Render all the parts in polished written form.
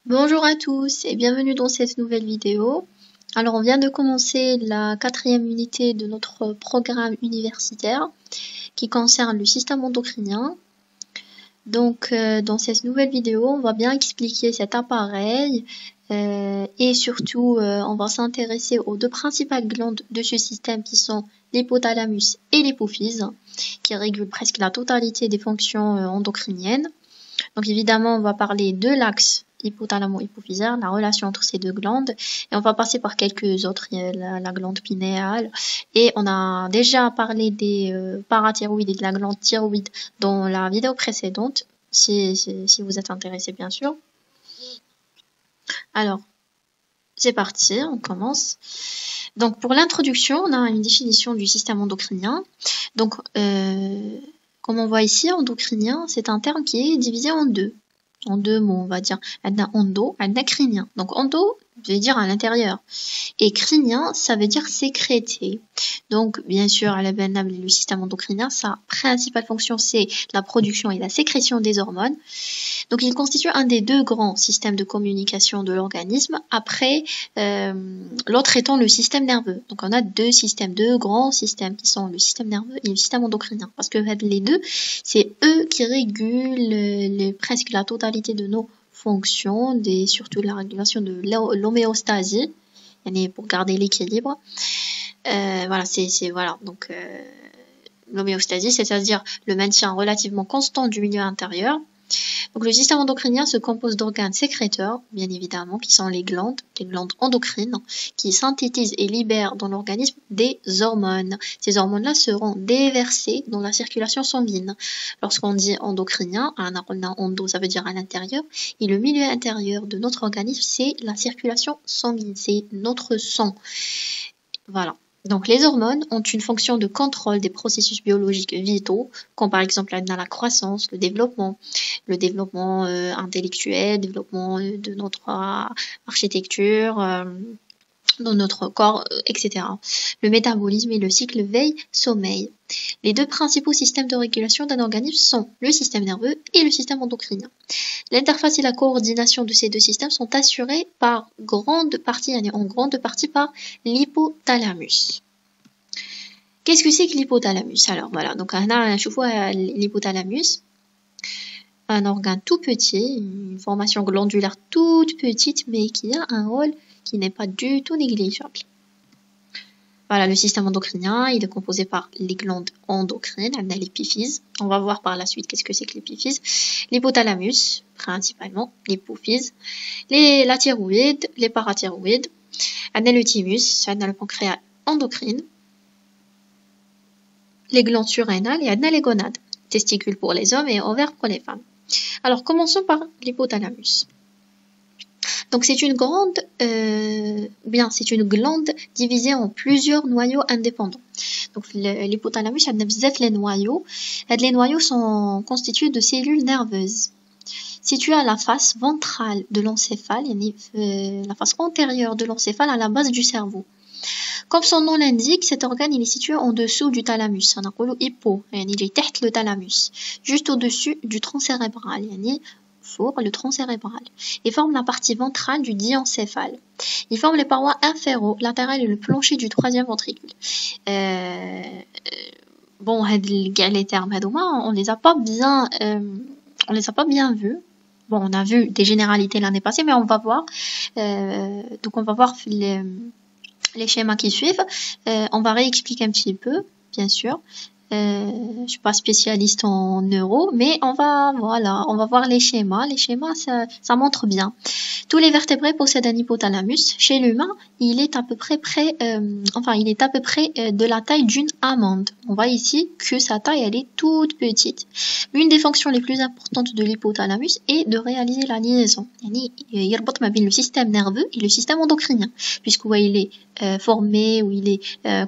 Bonjour à tous et bienvenue dans cette nouvelle vidéo. Alors on vient de commencer la 4e unité de notre programme universitaire qui concerne le système endocrinien. Donc dans cette nouvelle vidéo, on va bien expliquer cet appareil et surtout on va s'intéresser aux deux principales glandes de ce système qui sont l'hypothalamus et l'hypophyse qui régulent presque la totalité des fonctions endocriniennes. Donc évidemment, on va parler de l'axe hypothalamo-hypophysaire, la relation entre ces deux glandes, et on va passer par quelques autres, la glande pinéale, et on a déjà parlé des parathyroïdes et de la glande thyroïde dans la vidéo précédente, si vous êtes intéressé bien sûr. Alors, c'est parti, on commence. Donc pour l'introduction, on a une définition du système endocrinien. Donc, comme on voit ici, endocrinien, c'est un terme qui est divisé en deux mots, on va dire. Adna endo, adna crinien. Donc endo veut dire à l'intérieur. Et crinien, ça veut dire sécréter. Donc, bien sûr, le système endocrinien, sa principale fonction, c'est la production et la sécrétion des hormones. Donc, il constitue un des deux grands systèmes de communication de l'organisme, après l'autre étant le système nerveux. Donc, on a deux grands systèmes qui sont le système nerveux et le système endocrinien. Parce que les deux, c'est eux qui régulent presque la totalité de nos fonctions, surtout la régulation de l'homéostasie, pour garder l'équilibre. Voilà, voilà. Donc, l'homéostasie, c'est-à-dire le maintien relativement constant du milieu intérieur. Donc le système endocrinien se compose d'organes sécréteurs, bien évidemment, qui sont les glandes endocrines, qui synthétisent et libèrent dans l'organisme des hormones. Ces hormones-là seront déversées dans la circulation sanguine. Lorsqu'on dit endocrinien, endo, ça veut dire à l'intérieur, et le milieu intérieur de notre organisme, c'est la circulation sanguine, c'est notre sang. Voilà. Donc les hormones ont une fonction de contrôle des processus biologiques vitaux, comme par exemple la croissance, le développement intellectuel, le développement de notre architecture, dans notre corps, etc. Le métabolisme et le cycle veille-sommeil. Les deux principaux systèmes de régulation d'un organisme sont le système nerveux et le système endocrinien. L'interface et la coordination de ces deux systèmes sont assurées en grande partie par l'hypothalamus. Qu'est-ce que c'est que l'hypothalamus? Alors voilà, donc on a l'hypothalamus, un organe tout petit, une formation glandulaire toute petite, mais qui a un rôle qui n'est pas du tout négligeable. Voilà, le système endocrinien, il est composé par les glandes endocrines, on a l'épiphyse. On va voir par la suite qu'est-ce que c'est que l'épiphyse. L'hypothalamus, principalement, l'hypophyse, la thyroïde, les parathyroïdes, on a le thymus, on a le pancréas endocrine, les glandes surrénales et on a les gonades, testicules pour les hommes et ovaires pour les femmes. Alors, commençons par l'hypothalamus. Donc c'est une glande divisée en plusieurs noyaux indépendants. Donc l'hypothalamus a les noyaux. Les noyaux sont constitués de cellules nerveuses situées à la face ventrale de l'encéphale, la face antérieure de l'encéphale à la base du cerveau. Comme son nom l'indique, cet organe il est situé en dessous du thalamus. On appelle il est تحت le thalamus, juste au-dessus du tronc cérébral. Le tronc cérébral, et forme la partie ventrale du diencéphale. Il forme les parois inféro-latérales et le plancher du troisième ventricule. Bon, les termes, on les a pas bien vus. Bon, on a vu des généralités l'année passée, mais on va voir. Donc, on va voir les schémas qui suivent. On va réexpliquer un petit peu, bien sûr. Je suis pas spécialiste en neuro, mais on va voir les schémas. Les schémas, ça montre bien. Tous les vertébrés possèdent un hypothalamus. Chez l'humain, il est à peu près de la taille d'une amande. On voit ici que sa taille, elle est toute petite. L'une des fonctions les plus importantes de l'hypothalamus est de réaliser la liaison. Le système nerveux et le système endocrinien, puisqu'il est formé ou il est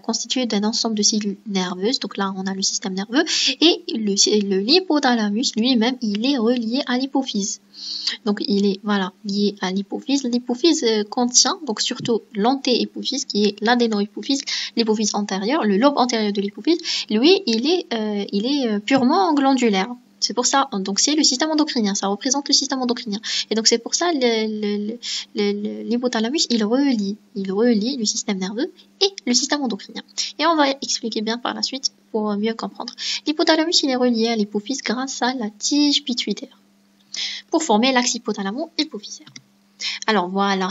constitué d'un ensemble de cellules nerveuses. Donc là, on a le système nerveux et l'hypothalamus lui-même, il est relié à l'hypophyse. Donc il est lié à l'hypophyse. L'hypophyse contient donc surtout l'antéhypophyse qui est l'adénohypophyse, l'hypophyse antérieure, le lobe antérieur de l'hypophyse. Lui, il est purement glandulaire. C'est pour ça, donc c'est le système endocrinien, ça représente le système endocrinien. Et donc c'est pour ça l'hypothalamus, il relie le système nerveux et le système endocrinien. Et on va expliquer bien par la suite pour mieux comprendre. L'hypothalamus, il est relié à l'hypophyse grâce à la tige pituitaire pour former l'axe hypothalamo-hypophysaire. Alors voilà,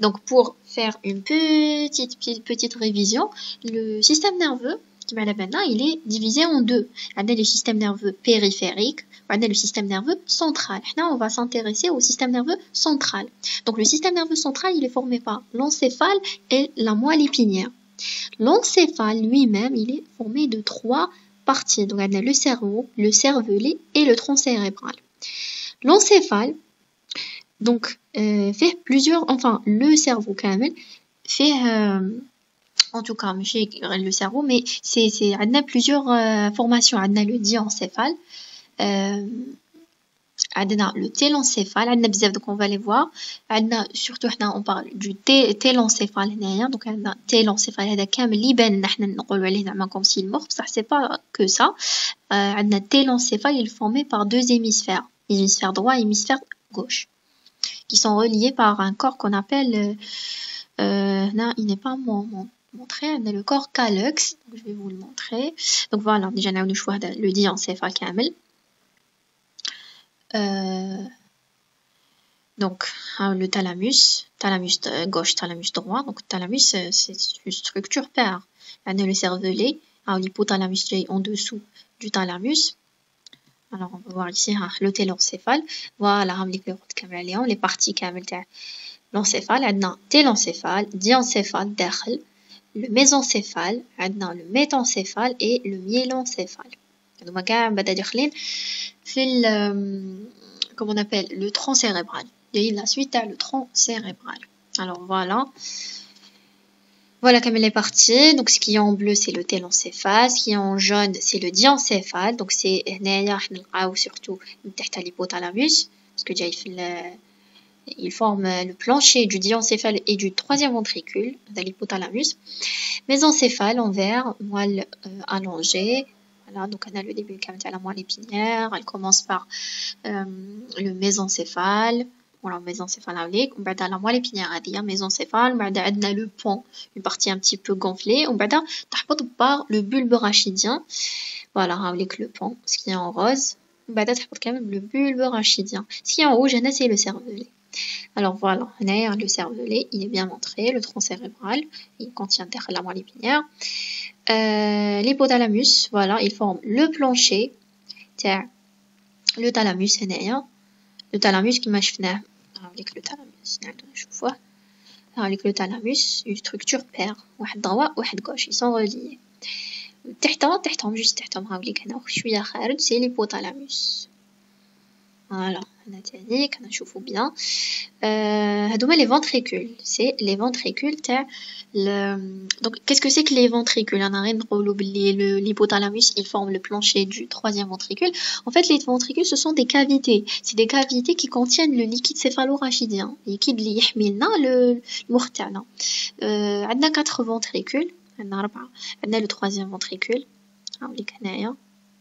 donc pour faire une petite révision, le système nerveux, il est divisé en deux. On a le système nerveux périphérique, on a le système nerveux central. Là, on va s'intéresser au système nerveux central. Donc le système nerveux central, il est formé par l'encéphale et la moelle épinière. L'encéphale lui-même, il est formé de trois parties. Donc on a le cerveau, le cervelet et le tronc cérébral. L'encéphale, donc, fait plusieurs, enfin, le cerveau quand même, fait, en tout cas, le cerveau, mais on a plusieurs formations. On a le diencéphale, on a le télencéphale, donc on va les voir. Surtout, on parle du télencéphale, donc on a télencéphale, هذا كامل اللي يبان نحن نقولوا عليه زعما comme si le mort, ça c'est pas que ça. On a télencéphale, il est formé par deux hémisphères, hémisphère droit et hémisphère gauche, qui sont reliés par un corps qu'on appelle, là, il n'est pas montré, on a le corps calyx, donc je vais vous le montrer. Donc voilà, déjà on a le diencéphale كامل. Donc le thalamus gauche, thalamus droit. Donc thalamus, c'est une structure paire. On a le cervelet, l'hypothalamus en dessous du thalamus. Alors, on va voir ici le télencéphale. Voilà, les parties de l'encéphale. On a télencéphale, diencéphale, le mésencéphale, le métencéphale et le myélencéphale. Donc, on va comment on appelle, le tronc cérébral. Et la suite à le tronc cérébral. Alors, voilà. Voilà comme elle est partie. Donc, ce qui est en bleu, c'est le télencéphale. Ce qui est en jaune, c'est le diencéphale. Donc, c'est surtout l'hypothalamus. Parce que il forme le plancher du diencéphale et du troisième ventricule de l'hypothalamus. Mésencéphale en vert, moelle allongée. Voilà, donc on a le début de la moelle épinière. Elle commence par le mésencéphale. Voilà, mésencéphale avec, on va dans la moelle épinière à mésencéphale, on va dans le pont, une partie un petit peu gonflée, on va dans par le bulbe rachidien. Voilà, avec le pont, ce qui est en rose, on va quand même le bulbe rachidien. Ce qui est en rouge, c'est le cervelet. Alors voilà, on a le cervelet, il est bien montré, le tronc cérébral, il contient la moelle épinière. L'hypothalamus, voilà, il forme le plancher, le thalamus, le thalamus qui شفناه avec le thalamus نشوفوه avec le thalamus une structure paire واحد droit واحد gauche ils sont reliés تحتهم juste تحتهم هاوليك هنا شويه خارج c'est l'hypothalamus. Voilà, on a نشوفو bien. هادوما les ventricules, c'est les ventricules donc qu'est-ce que c'est que les ventricules? On a rien de l'hypothalamus, il forme le plancher du troisième ventricule. En fait, les ventricules, ce sont des cavités. C'est des cavités qui contiennent le liquide céphalorachidien, le liquide اللي يحملنا المخ تاعنا. On a 4 ventricules, on a le troisième ventricule. هاوليك هنايا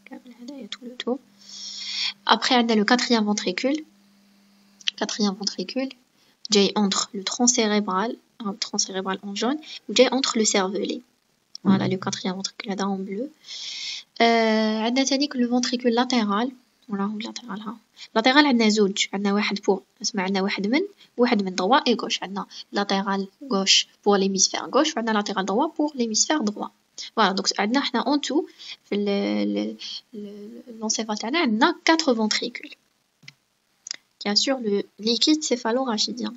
كامل هنايا tout le tour. Après, on a le quatrième ventricule. J'ai entre le tronc cérébral en jaune, ou j'ai entre le cervelet. Voilà, le quatrième ventricule là en bleu. On a dit que le ventricule latéral, voilà, latéral ها. latéral عندنا زوج, عندنا واحد pour, اسمع عندنا واحد من droit et gauche. عندنا latéral gauche pour l'hémisphère gauche, وعندنا latéral droit pour l'hémisphère droit. Voilà, donc عندنا احنا en tout l'encéphale تاعنا عندنا 4 ventricules qui assurent le liquide céphalorachidien.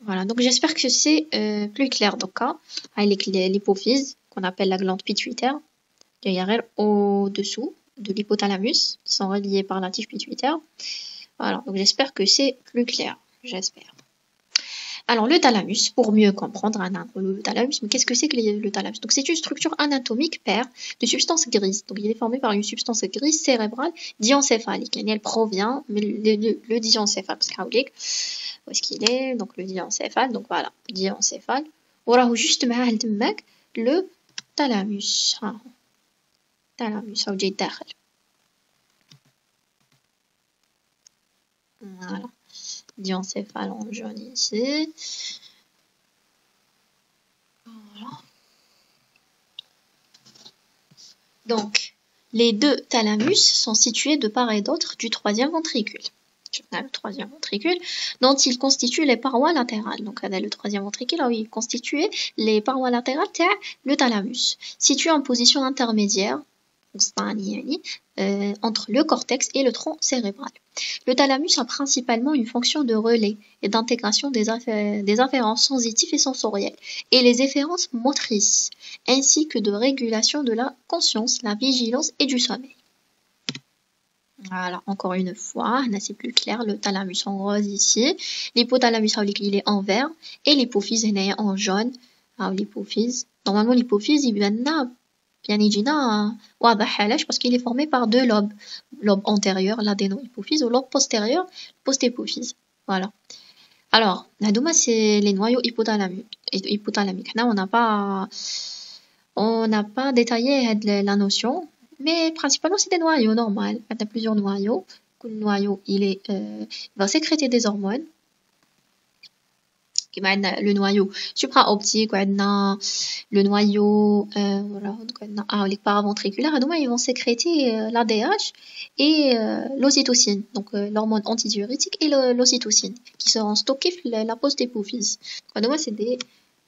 Voilà, donc j'espère que c'est plus clair donc avec l'hypophyse qu'on appelle la glande pituitaire qui est au-dessous de l'hypothalamus qui sont reliés par la tige pituitaire. Voilà, donc j'espère que c'est plus clair, j'espère. Alors le thalamus, pour mieux comprendre le thalamus, mais qu'est-ce que c'est que le thalamus? Donc c'est une structure anatomique paire de substances grises. Donc il est formé par une substance grise cérébrale diencéphalique. Et elle provient, mais le diencéphale, parce où est-ce qu'il est? Donc le diencéphale, donc voilà, diencéphale. وراه juste معاه تماك le thalamus. thalamus أو جاي داخل. Voilà. Diencéphale en jaune ici. Voilà. Donc, les deux thalamus sont situés de part et d'autre du troisième ventricule. Le troisième ventricule, dont il constitue les parois latérales. Donc, le troisième ventricule, il constitue les parois latérales le thalamus, situé en position intermédiaire entre le cortex et le tronc cérébral. Le thalamus a principalement une fonction de relais et d'intégration des afférences sensitives et sensorielles et les efférences motrices, ainsi que de régulation de la conscience, la vigilance et du sommeil. Voilà, encore une fois, là c'est plus clair, le thalamus en rose ici, l'hypothalamus il est en vert et l'hypophyse est en jaune. Alors l'hypophyse, normalement l'hypophyse il vient parce qu'il est formé par deux lobes, lobe antérieur, l'adéno-hypophyse, ou lobe postérieur, post-hypophyse. Voilà. Alors, la douma c'est les noyaux hypothalamiques. Là, on n'a pas détaillé la notion, mais principalement c'est des noyaux normaux. Il y a plusieurs noyaux. Le noyau, il va sécréter des hormones. Le noyau supraoptique, le noyau les paraventriculaires, ils vont sécréter l'ADH et l'ocytocine, donc l'hormone antidiurétique et l'ocytocine, qui seront stockés la post-hypophyse. C'est des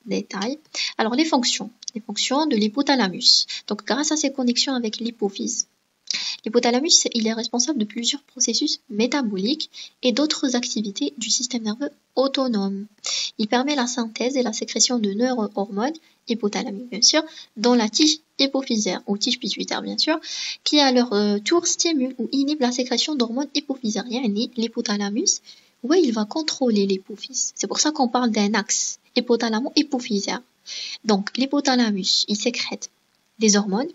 détails. Alors les fonctions de l'hypothalamus. Donc grâce à ses connexions avec l'hypophyse, l'hypothalamus, il est responsable de plusieurs processus métaboliques et d'autres activités du système nerveux autonome. Il permet la synthèse et la sécrétion de neurohormones, hypothalamiques bien sûr, dans la tige hypophysaire, ou tige pituitaire bien sûr, qui à leur tour stimule ou inhibe la sécrétion d'hormones hypophysaires. L'hypothalamus, il va contrôler l'hypophyse. C'est pour ça qu'on parle d'un axe hypothalamo-hypophysaire. Donc l'hypothalamus, il sécrète des hormones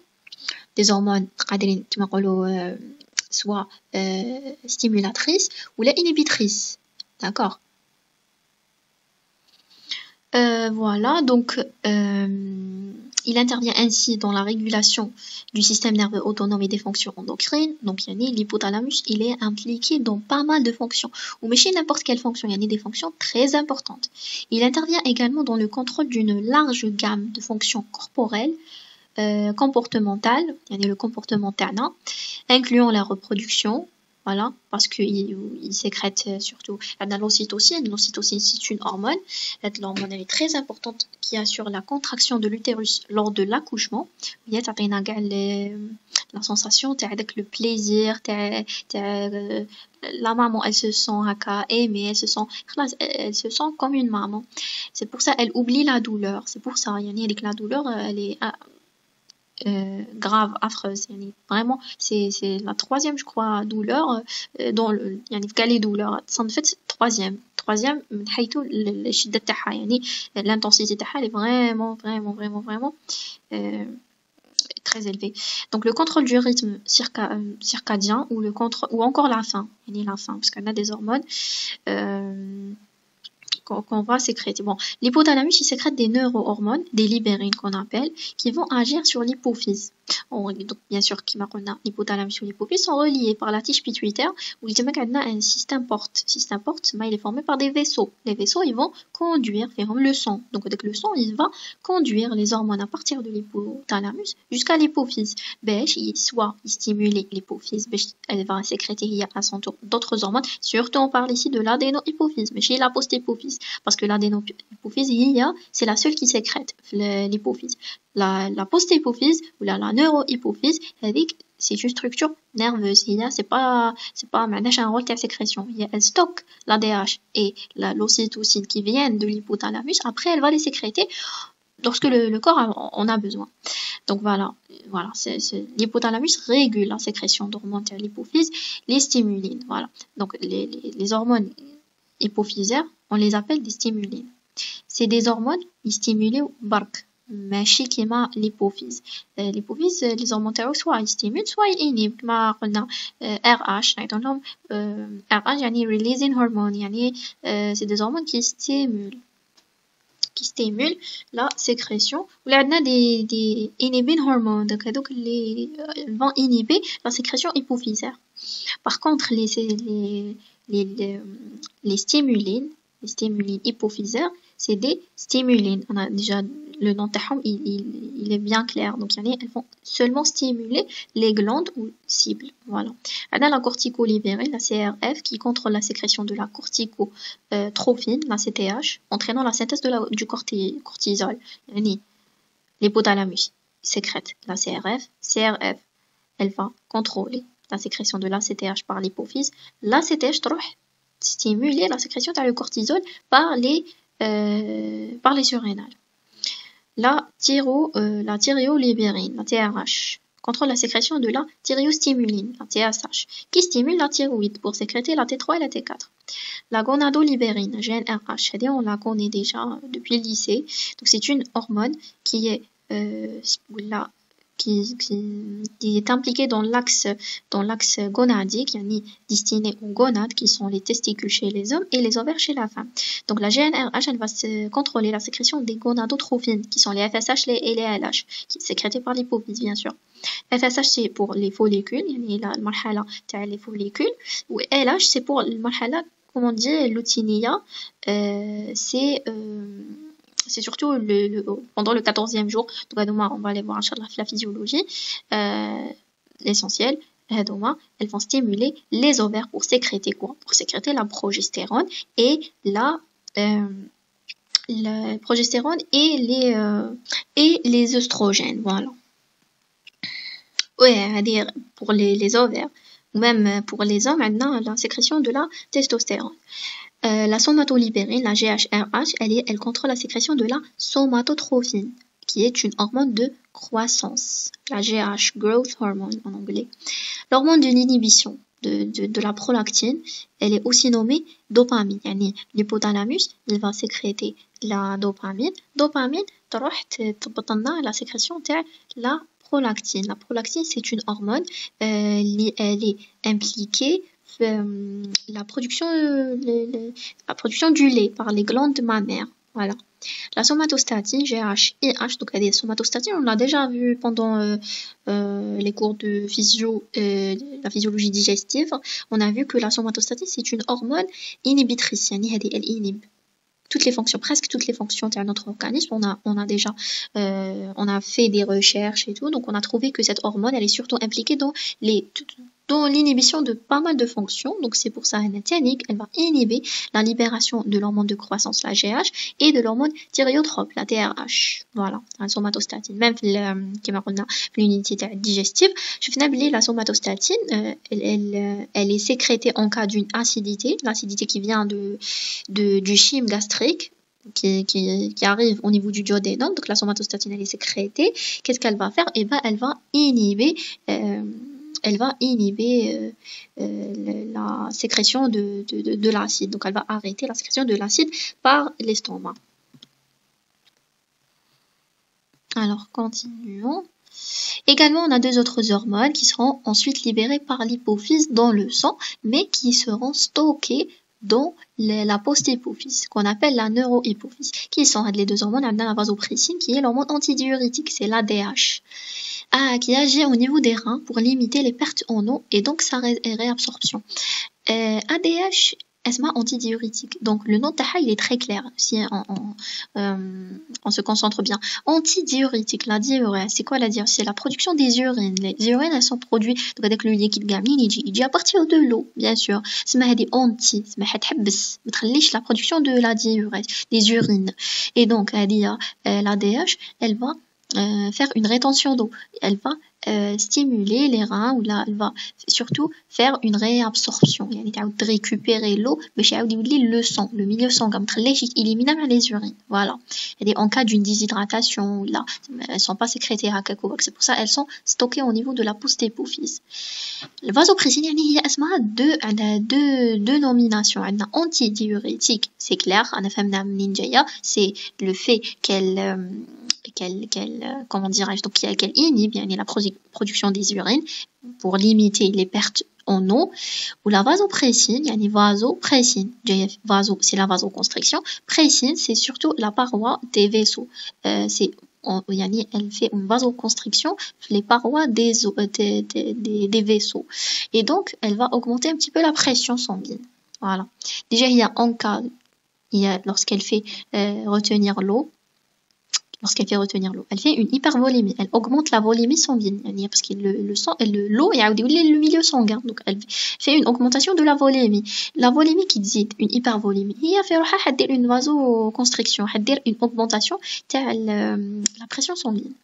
soit stimulatrices ou inhibitrices. D'accord. Voilà, donc il intervient ainsi dans la régulation du système nerveux autonome et des fonctions endocrines. Donc l'hypothalamus, il est impliqué dans pas mal de fonctions, ou mais chez n'importe quelle fonction, il y a des fonctions très importantes. Il intervient également dans le contrôle d'une large gamme de fonctions corporelles, comportementales, le comportement tana, incluant la reproduction, voilà, parce qu'il sécrète surtout l'ocytocine. L'ocytocine, c'est une hormone. L'hormone, elle est très importante qui assure la contraction de l'utérus lors de l'accouchement. Il y a la sensation, le plaisir, la maman, elle se sent aimée, elle se sent comme une maman. C'est pour ça elle oublie la douleur. C'est pour ça, la douleur, elle est grave, affreuse. Vraiment, c'est la troisième, je crois, douleur dans les douleurs. En fait, troisième, l'intensité elle est vraiment très élevée. Donc le contrôle du rythme circadien ou encore la faim, parce qu'on a des hormones qu'on va sécréter. Bon, l'hypothalamus, il sécrète des neurohormones, des libérines qu'on appelle, qui vont agir sur l'hypophyse. Donc, bien sûr, l'hypothalamus ou l'hypophyse sont reliés par la tige pituitaire, où il y a un système porte. Le système porte, il est formé par des vaisseaux. Les vaisseaux, ils vont conduire, faire le sang. Donc, avec le sang, il va conduire les hormones à partir de l'hypothalamus jusqu'à l'hypophyse. Soit il stimule l'hypophyse, elle va sécréter à son tour d'autres hormones. Surtout, on parle ici de l'adéno-hypophyse, mais chez la post-hypophyse, parce que l'adéno-hypophyse, c'est la seule qui sécrète l'hypophyse. La post-hypophyse ou la neurohypophyse, c'est une structure nerveuse. C'est pas un rôle de sécrétion. Elle stocke l'ADH et l'ocytocine qui viennent de l'hypothalamus. Après, elle va les sécréter lorsque le corps en a besoin. Donc voilà, l'hypothalamus régule la sécrétion d'hormones de l'hypophyse, les stimulines. Voilà. Donc les hormones hypophysaires, on les appelle des stimulines. C'est des hormones qui stimulent bark. ماشي كيما l'hypophyse. L'hypophyse, les hormones soit ils stimulent soit ils inhibent. كما قلنا RH نعيطوا لهم RH يعني releasing hormone, يعني c'est des hormones qui stimulent la sécrétion. ولا عندنا des inhibin hormones, donc هذوك اللي vont inhiber la sécrétion hypophysaire. Par contre, les stimulines hypophysaires, c'est des stimulines. On a déjà le nom تاعهم, il est bien clair. Donc, elles vont seulement stimuler les glandes ou cibles. Voilà. On a la corticolibérine, la CRF, qui contrôle la sécrétion de la corticotrophine, la CTH, entraînant la synthèse du cortisol. L'hypothalamus sécrète la CRF. CRF, elle va contrôler la sécrétion de la CTH par l'hypophyse. La CTH stimuler la sécrétion du cortisol par les surrénales. La thyréolibérine, la TRH, contrôle la sécrétion de la thyréostimuline, la TSH, qui stimule la thyroïde pour sécréter la T3 et la T4. La gonadolibérine, GnRH, on la connaît déjà depuis le lycée. Donc c'est une hormone qui est qui est impliquée dans l'axe gonadique, destiné aux gonades qui sont les testicules chez les hommes et les ovaires chez la femme. Donc la GnRH, elle va contrôler la sécrétion des gonadotrophines qui sont les FSH et les LH, qui sont sécrétés par l'hypophyse bien sûr. FSH c'est pour les follicules, المرحلة تاع les follicules, ou LH c'est pour المرحلة, comment on dit, lutéinia, c'est surtout pendant le 14e jour. Donc, on va aller voir la physiologie. L'essentiel, elles vont stimuler les ovaires pour sécréter quoi? Pour sécréter la progestérone et la progestérone et les œstrogènes. Voilà. Ouais, pour les ovaires, ou même pour les hommes, maintenant, la sécrétion de la testostérone. La somatolibérine, la GHRH, elle contrôle la sécrétion de la somatotrophine, qui est une hormone de croissance. La GH, growth hormone en anglais. L'hormone de l'inhibition de la prolactine, elle est aussi nommée dopamine. L'hypothalamus, il va sécréter la dopamine. Dopamine, la sécrétion de la prolactine. La prolactine, c'est une hormone, elle est impliquée la production du lait par les glandes mammaires. Voilà. La somatostatine, GHIH, donc la somatostatine, on l'a déjà vu pendant les cours de la physiologie digestive. On a vu que la somatostatine, c'est une hormone inhibitrice. Elle inhibe presque toutes les fonctions de notre organisme. On a fait des recherches et tout, donc on a trouvé que cette hormone, elle est surtout impliquée dans l'inhibition de pas mal de fonctions. Donc c'est pour ça elle va inhiber la libération de l'hormone de croissance, la GH, et de l'hormone thyréotrope, la TRH. Voilà, la somatostatine. Même l'unité digestive, la somatostatine, elle est sécrétée en cas d'une acidité, l'acidité qui vient du chyme gastrique, qui arrive au niveau du duodénum. Donc la somatostatine, elle est sécrétée. Qu'est-ce qu'elle va faire? Elle va inhiber la sécrétion de l'acide. Donc elle va arrêter la sécrétion de l'acide par l'estomac. Alors continuons. Également, on a deux autres hormones qui seront ensuite libérées par l'hypophyse dans le sang, mais qui seront stockées dans la post-hypophyse, qu'on appelle la neurohypophyse. Qui sont les deux hormones? On a la vasopressine, qui est l'hormone antidiurétique, c'est l'ADH. Qui agit au niveau des reins pour limiter les pertes en eau et donc sa réabsorption. ADH, asthma antidiurétique. Donc le nom taha, il est très clair si on se concentre bien. Antidiurétique, la diurèse, c'est quoi la diurèse? C'est la production des urines. Les urines, elles sont produites donc avec le liquide gamine, il dit à partir de l'eau, bien sûr. C'est anti, c'est la production de la diurèse, des urines. Et donc l'ADH, elle va faire une rétention d'eau. Elle va stimuler les reins, ou là, elle va surtout faire une réabsorption. Elle va récupérer l'eau, mais le sang, le milieu sanguin, éliminable les urines. Voilà. En cas d'une déshydratation, là, elles sont pas sécrétées à quelque. C'est pour ça elles sont stockées au niveau de la post-hypophyse. Le vasopressine, il y a deux nominations. On a antidiurétique, c'est clair. On a fait c'est le fait qu'elle comment dirais-je, donc qu'elle inhibe la production des urines pour limiter les pertes en eau. Ou la vasopressine, vasopressine, vaso c'est la vasoconstriction, pressine c'est surtout la paroi des vaisseaux. Elle fait une vasoconstriction les parois des vaisseaux, et donc elle va augmenter un petit peu la pression sanguine. Voilà. Déjà, il y a en cas, lorsqu'elle fait retenir l'eau, elle fait une hypervolémie, elle augmente la volémie sanguine, parce que l'eau est le milieu sanguin, donc elle fait une augmentation de la volémie. La volémie qui dit une hypervolémie, هي في روحها حدير une vasoconstriction, حدير une augmentation de la pression sanguine.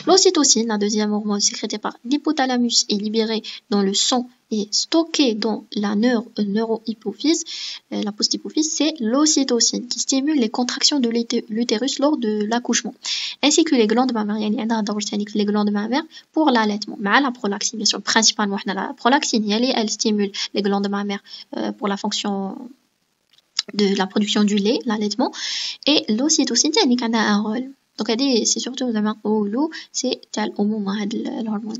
L'ocytocine, la deuxième hormone sécrétée par l'hypothalamus et libérée dans le sang et stockée dans la neurohypophyse, la post-hypophyse, c'est l'ocytocine qui stimule les contractions de l'utérus lors de l'accouchement, ainsi que les glandes mammaires, les glandes mammaires pour l'allaitement. Mais la prolactine, bien sûr, principalement la prolactine, elle stimule les glandes mammaires pour la fonction de la production du lait, l'allaitement, et l'ocytocine, elle a un rôle. Donc, c'est surtout l'eau, c'est l'hormone.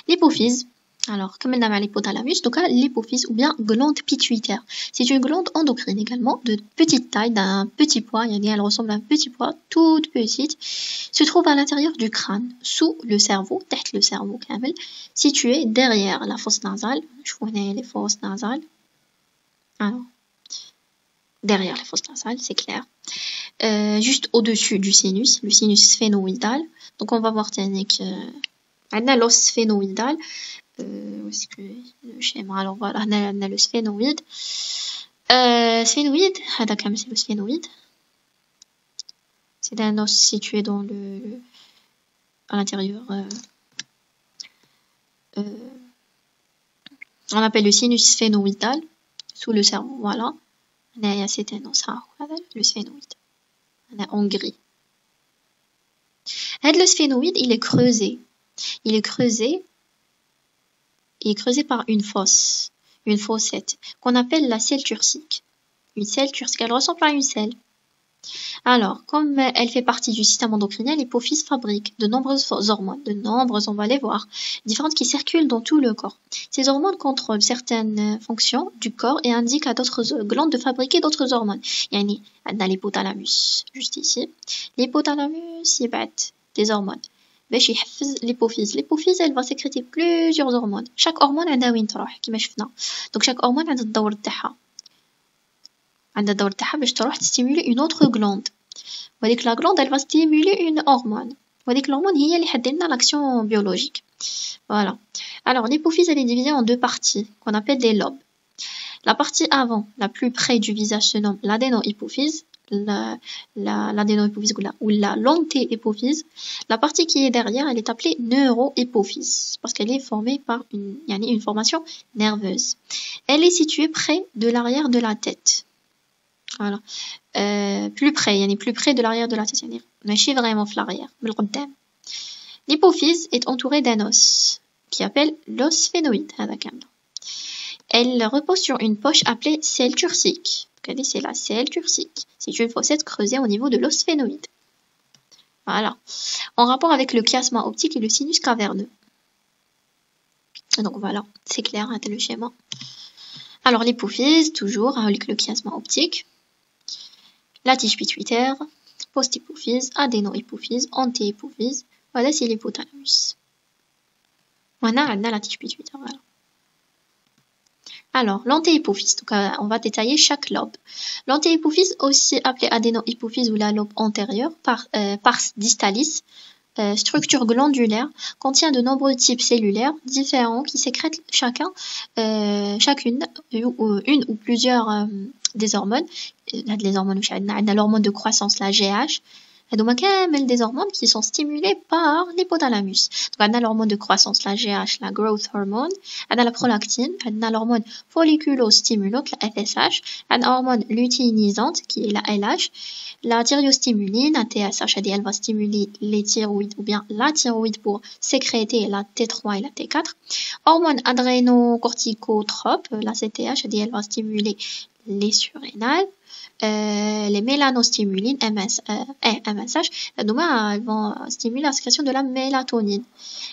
L'hypophyse. Alors, comme elle a l'hypothalamus, donc l'hypophyse ou bien glande pituitaire. C'est une glande endocrine également, de petite taille, d'un petit pois. Elle ressemble à un petit pois, toute petite. Se trouve à l'intérieur du crâne, sous le cerveau, tête le cerveau, situé derrière la fosse nasale. Je connais les fosses nasales. Alors, derrière les fosses nasales, c'est clair. Juste au-dessus du sinus, le sinus sphénoïdal. Donc, on va voir on a l'os sphénoïdal. Où est-ce que le schéma? Alors voilà, on a le sphénoïde. Sphénoïde, c'est le sphénoïde. C'est un os situé à l'intérieur. On appelle le sinus sphénoïdal, sous le cerveau, voilà. C'est un os, le sphénoïde. On a en gris. Le sphénoïde, il est creusé. Il est creusé par une fossette, qu'on appelle la selle turcique. Une selle turcique, elle ressemble à une selle. Alors, comme elle fait partie du système endocrinien, l'hypophyse fabrique de nombreuses hormones, on va les voir, différentes qui circulent dans tout le corps. Ces hormones contrôlent certaines fonctions du corps et indiquent à d'autres glandes de fabriquer d'autres hormones. On a l'hypothalamus, juste ici. L'hypothalamus, il bat des hormones. L'hypophyse, elle va sécréter plusieurs hormones. Chaque hormone a un تروح كما شفنا. Donc chaque hormone a الدور تاعها. عندها الدور تاعها باش تروح stimuler une autre glande. وهذيك la glande elle va stimuler une hormone. وهذيك l'hormone هي اللي حدد لنا l'action biologique. Voilà. Alors l'hypophyse elle est divisée en deux parties qu'on appelle des lobes. La partie avant, la plus près du visage se nomme l'adénohypophyse. L'adénohypophyse ou la lantéhypophyse. La partie qui est derrière, elle est appelée neurohypophyse parce qu'elle est formée par une formation nerveuse. Elle est située près de l'arrière de la tête. Voilà. Plus près de l'arrière de la tête. ماشي vraiment l'arrière, mais le قدام. L'hypophyse est entourée d'un os qui appelle l'os sphénoïde. Elle repose sur une poche appelée selle turcique. C'est la selle turcique. C'est une fossette creusée au niveau de l'os sphénoïde. Voilà. En rapport avec le chiasma optique et le sinus caverneux. Donc voilà, c'est clair, c'est le schéma. Alors l'hypophyse, toujours avec le chiasma optique. La tige pituitaire, post-hypophyse, adénohypophyse, antéhypophyse. Voilà, c'est l'hypothalamus. Voilà, on a la tige pituitaire, voilà. Alors, l'antéhypophyse, donc on va détailler chaque lobe. L'antéhypophyse, aussi appelée adénohypophyse ou la lobe antérieure, pars distalis, structure glandulaire, contient de nombreux types cellulaires différents qui sécrètent chacune une ou plusieurs des hormones. Les hormones, on a l'hormone de croissance, la GH. Donc, des hormones qui sont stimulées par l'hypothalamus. Donc, on a l'hormone de croissance, la GH, la growth hormone. On a la prolactine. On a l'hormone folliculostimulante, la FSH. On a l'hormone lutéinisante, qui est la LH. La thyrostimuline, la TSH, elle va stimuler les thyroïdes ou bien la thyroïde pour sécréter la T3 et la T4. Hormone adrénocorticotrope, la CTH, elle va stimuler les surrénales. Les mélanostimulines, MSH, elles vont stimuler la sécrétion de la mélatonine.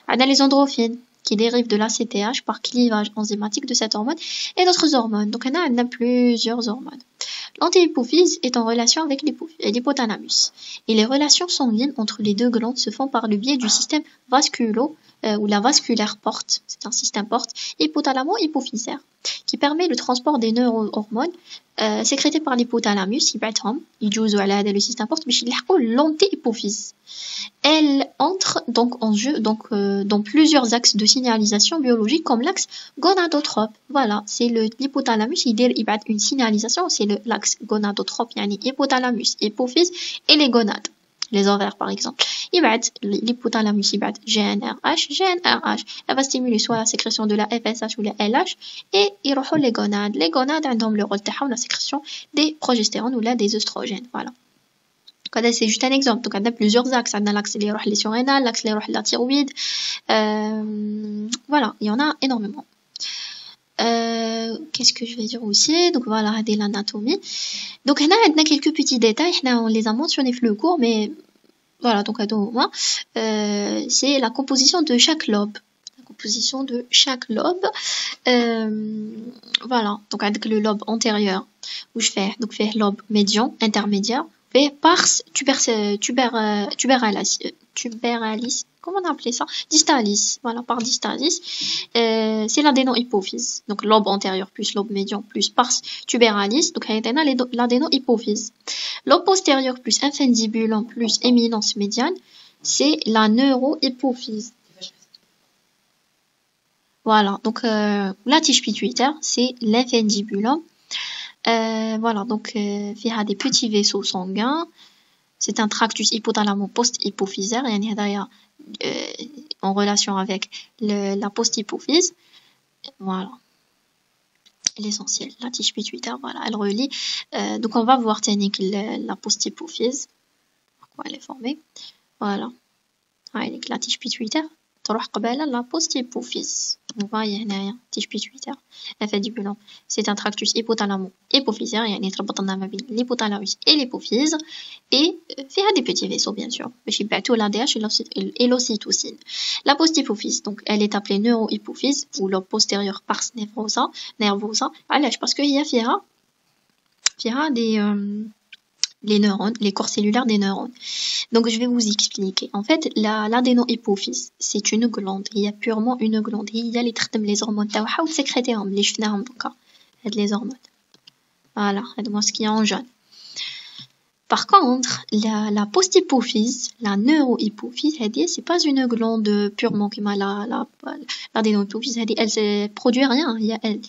On a les androphines qui dérivent de la CTH par clivage enzymatique de cette hormone et d'autres hormones. Donc on a plusieurs hormones. L'antéhypophyse est en relation avec l'hypothalamus. Et les relations sanguines entre les deux glandes se font par le biais du système vasculo ou la vasculaire porte. C'est un système porte hypothalamo-hypophysaire. qui permet le transport des neurohormones sécrétés par l'hypothalamus يبعثهم يجوزوا على هذا le système porte باش يلحقوا l'anti-hypophyse. Elle entre donc en jeu dans plusieurs axes de signalisation biologique comme l'axe gonadotrope. Voilà, c'est l'hypothalamus il يبعث une signalisation, c'est l'axe gonadotrope يعني hypothalamus, hypophyse et les gonades. Les ovaires par exemple. L'hypothalamus يبعث GnRH, elle va stimuler soit la sécrétion de la FSH ou la LH et يروحوا les gonades. Les gonades عندهم le rôle تاعهم la sécrétion des progestérone ou là des œstrogènes. Voilà. Donc c'est juste un exemple. Donc on a plusieurs axes. On a l'axe qui يروح les surrénales, l'axe qui يروح la thyroïde. Voilà, il y en a énormément. Qu'est-ce que je vais dire aussi? Donc voilà, c'est l'anatomie. Donc on a quelques petits détails, on les a mentionnés dans le cours, mais voilà, donc c'est la composition de chaque lobe. La composition de chaque lobe. Voilà, donc avec le lobe antérieur, où je fais donc fait lobe médian, intermédiaire, fait pars tuberalis, comment on appelait ça? Distalis, voilà, par distalis. C'est l'adéno-hypophyse. Donc lobe antérieur plus lobe médian plus pars tuberalis. Donc l'adéno-hypophyse. Lobe postérieur plus infundibulum plus éminence médiane, c'est la neurohypophyse. Voilà, donc la tige pituitaire, c'est l'infundibulum. Voilà, donc il y a des petits vaisseaux sanguins. C'est un tractus hypothalamo-post-hypophysaire, en relation avec la post-hypophyse. Voilà. L'essentiel, la tige pituitaire, voilà, elle relie. Donc on va voir la post-hypophyse. Pourquoi elle est formée. Voilà. Avec la tige pituitaire. تروح قبالة la post-hypophyse. On voit هنايا tige pituitaire infundibulum. C'est un tractus hypothalamo-hypophysaire يعني يتربط لنا ما بين l'hypothalamus et l'hypophyse et فيها des petits vaisseaux bien sûr باش يبعثوا l'ADH et l'ocytocine. La post-hypophyse donc elle est appelée neurohypophyse ou lobe postérieur pars nervosa. علاش parce que هي فيها des les neurones, les corps cellulaires des neurones. Donc je vais vous expliquer. En fait, l'adénohypophyse, c'est une glande. Il y a purement une glande. Il y a les hormones تاعها وتسكريتيهم اللي شفناهم دوكا. هاد les hormones. Voilà, هاد ce qui est en jaune. Par contre, la post-hypophyse, la neurohypophyse, c'est pas une glande purement comme l'adénohypophyse, elle produit rien. Elle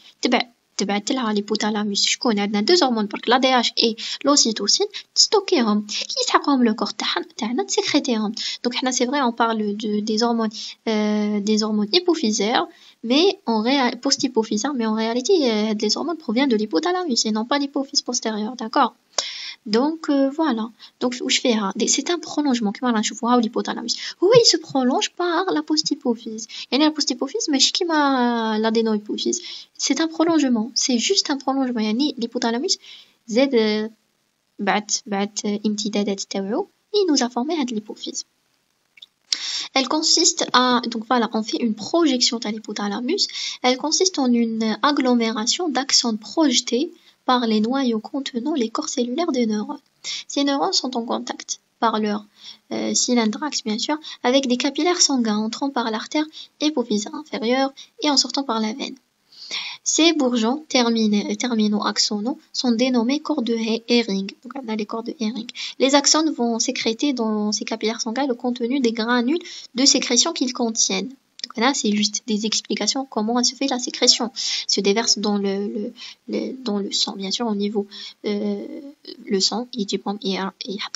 تبعت لها l'hypothalamus شكون عندنا deux hormones برك l'ADH et l'ocytocine تستوكيهم كي يسحقهم le corps تاعنا تسكريتيهم. Donc حنا c'est vrai on parle des hormones hypophysaires mais post-hypophysaires mais en réalité les hormones proviennent de l'hypothalamus et non pas l'hypophyse postérieure, d'accord? Donc voilà. Donc où je fais c'est un prolongement كما نشوفوها l'hypothalamus. Oui, il se prolonge par la post-hypophyse. يعني la post-hypophyse ماشي كيما l'adénohypophyse. C'est un prolongement, c'est juste un prolongement. يعني l'hypothalamus زاد بعد امتدادات تاعو il nous a formé هاد l'hypophyse. Elle consiste à, donc voilà, on fait une projection de l'hypothalamus. Elle consiste en une agglomération d'axones projetés par les noyaux contenant les corps cellulaires des neurones. Ces neurones sont en contact par leur cylindre axe, bien sûr, avec des capillaires sanguins entrant par l'artère hypophysaire inférieure et en sortant par la veine. Ces bourgeons termino-axonaux sont dénommés corps de Hering. Donc on a les corps de Hering. Les axones vont sécréter dans ces capillaires sanguins le contenu des granules de sécrétion qu'ils contiennent. Donc là, c'est juste des explications comment se fait la sécrétion. Se déverse dans le sang, bien sûr, au niveau le sang, il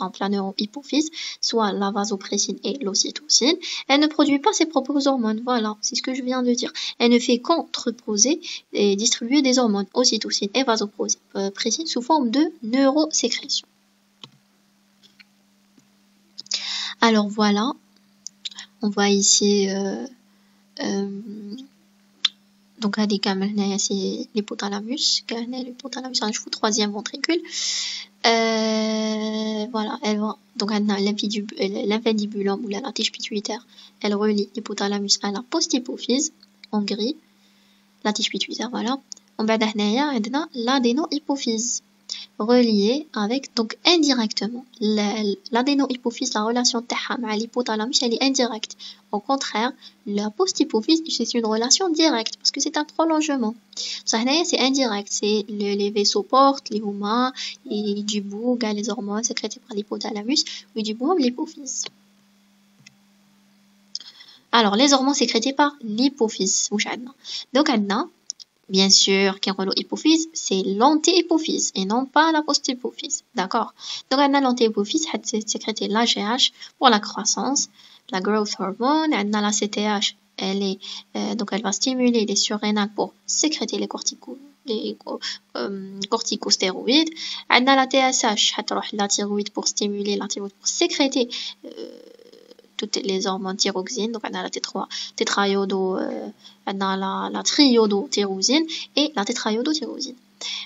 en plein neurohypophyse, soit la vasopressine et l'ocytocine. Elle ne produit pas ses propres hormones. Voilà, c'est ce que je viens de dire. Elle ne fait qu'entreposer et distribuer des hormones, ocytocine et vasopressine, sous forme de neurosécrétion. Alors voilà, on voit ici donc là c'est l'hypothalamus, je trouve troisième ventricule. Voilà, elle va donc l'infundibulum ou la tige pituitaire, elle relie l'hypothalamus à la post-hypophyse en gris, la tige pituitaire, voilà. On va l'adénohypophyse. reliée avec, donc indirectement. L'adéno-hypophyse, la relation تاعها مع l'hypothalamus, elle est indirecte. Au contraire, la post-hypophyse, c'est une relation directe parce que c'est un prolongement. Ça, c'est indirect, c'est les vaisseaux portes, les huma, et du boug, les hormones sécrétées par l'hypothalamus, ou du boug, l'hypophyse. Alors, les hormones sécrétées par l'hypophyse. Donc, bien sûr, qui est hypophyse, c'est l'anti-hypophyse et non pas la post-hypophyse. D'accord? Donc, l'anti-hypophyse, c'est sécréter l'AGH pour la croissance, la growth hormone, la CTH, donc elle va stimuler les surrénales pour sécréter les corticostéroïdes. La TSH, la thyroïde pour stimuler la thyroïde pour sécréter toutes les hormones thyroxines, donc on a la la triiodotyrosine et la tétraïodotyrosine.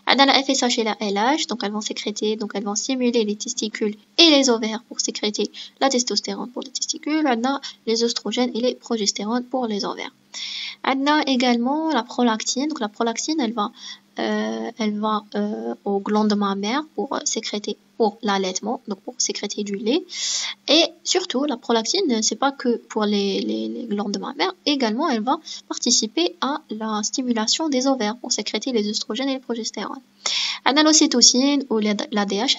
On a la FSH et la LH, donc elles vont sécréter, donc elles vont stimuler les testicules et les ovaires pour sécréter la testostérone pour les testicules. On a les oestrogènes et les progestérones pour les ovaires. On a également la prolactine, donc la prolactine elle va aux glandes mammaires pour sécréter pour l'allaitement, donc pour sécréter du lait. Et surtout, la prolactine, c'est pas que pour les glandes mammaires, également elle va participer à la stimulation des ovaires pour sécréter les oestrogènes et les progestérones. L'ocytocine ou l'ADH,